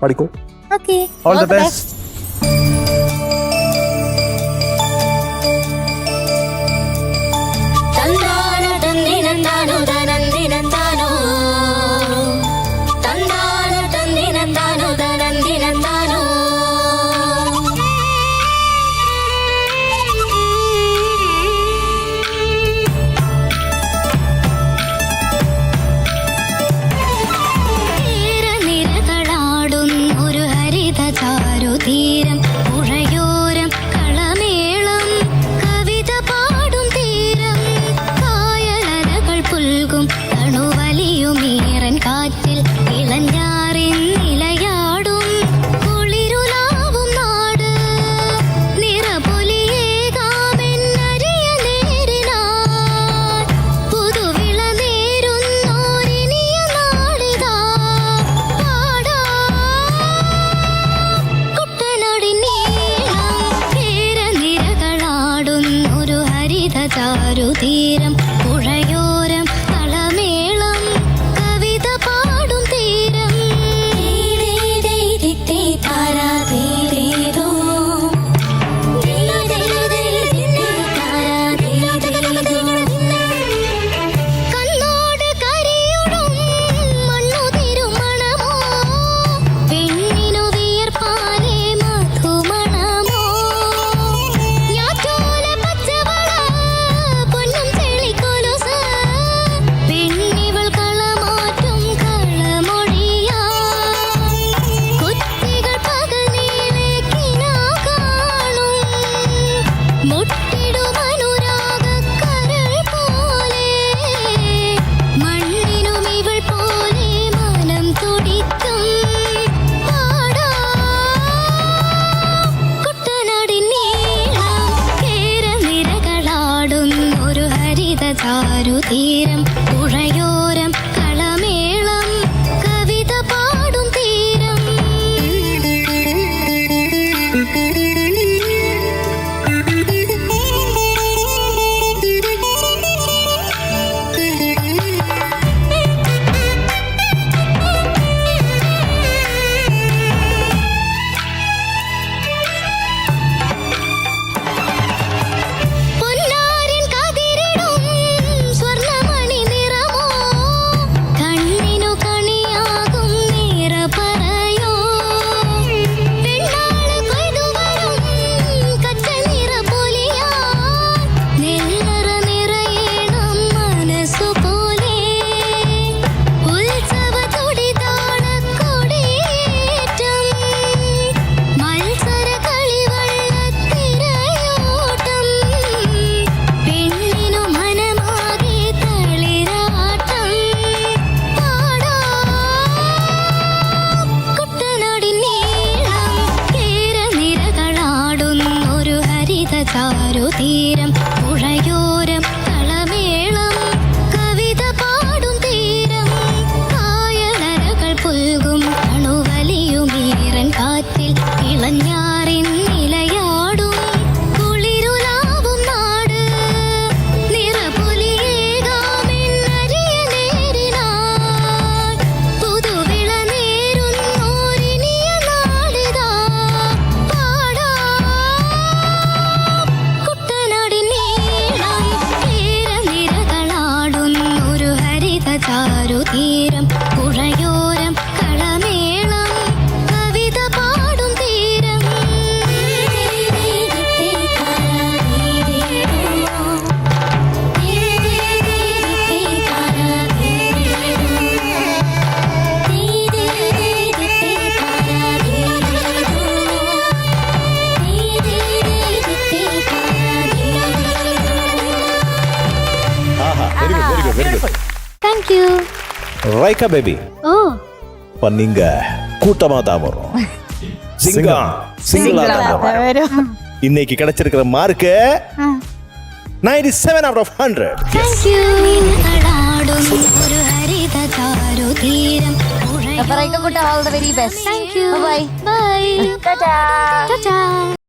പഠിക്കൂ. Okay, all the best. തീരം പുഴയോരം കളമേളം കവിത പാടും തീരം കായലരകൾ പുൽകും തണുവലിയുമീറൻ കാറ്റിൽ ഇളഞ്ഞാറിൻ നിലയാടും കുളിരുലാവും നാട് നിറപൊലിയേകാമെന്നരിയ നേരിനാൻ പുതുവിള നേരുന്നോരിനിയ നാളിതാ പാടാ ചാരുതീരം പുഴയോരം കളമേളം കവിത പാടും തീരം കണ്ണോട് കരിയുടും മണ്ണു തിരുമണമോ പെണ്ണിനു വിയർപ്പാലേ മധുമണമോ ഞാറ്റോല പച്ചവള പൊന്നും ചെളിക്കൊലുസ് പെണ്ണിവൾ കളമാറ്റും കളമൊഴിയാ കുത്തികൾ പകൽ നീളേക്കിനാ കാണും മുട്ടിടും അനുരാഗക്കരൾ പോലെ മണ്ണിനും ഇവൾ പോലെ മനം തുടിക്കും പാടാ കുട്ടനാടിൻ നീളം കേരനിരകളാടും ഒരു ഹരിത ചാരുതീരം പുഴയോരം കളമേളം കവിത പാടും തീരം പൊന്നാരിൻ കതിരിടും സ്വർണ്ണമണി നിറമോ കണ്ണിനു കണിയാകും നിറ പറയോ പെണ്ണാള് കൊയ്തുവരും കച്ച നിറ പൊലിയാൻ നെല്ലറ നിറയണം മനസ്സുപോലെ ഉത്സവ തുടിതാള കൊടിയേറ്റം മത്സര കളിവള്ളത്തിരയോട്ടം പെണ്ണിനു മനമാകെ തളിരാട്ടം പാടാ കുട്ടനാടിൻ നീളം കേരനിരകളാടും ഒരു ഹരിത ചാരുതീരം പുഴയോരം കളമേളം കവിത പാടും തീരം കായലരകൾ പുൽകും തണുവലിയുമീറൻ കാറ്റിൽ ഇളഞ്ഞാറിൻ നിലയാടും കുളിരുലാവും നാട് നിറപൊലിയേകാമെന്നരിയ നേരിനാൻ പുതുവിള നേരുന്നോരിനിയ നാളിതാ പാടാ കുട്ടനാടിൻ നീളം കേരനിരകളാടും ഒരു ഹരിത ചാരുതീരം പുഴയോരം കളമേളം കവിത പാടും തീരം Very good, very good, very good. Thank you. Raika baby. Oh. இப்ப நீங்க கூட்டமா தான் வரும். சிங்கிளா தான் வரும். இன்னைக்கு கிடைச்சிருக்கிற mark 97 out of 100. Thank you. ഒരു ഹരിത ചാരുതീരം Raika Kutta, all the very best. Thank you. Bye-bye. Bye. Ta-ta. Ta-ta.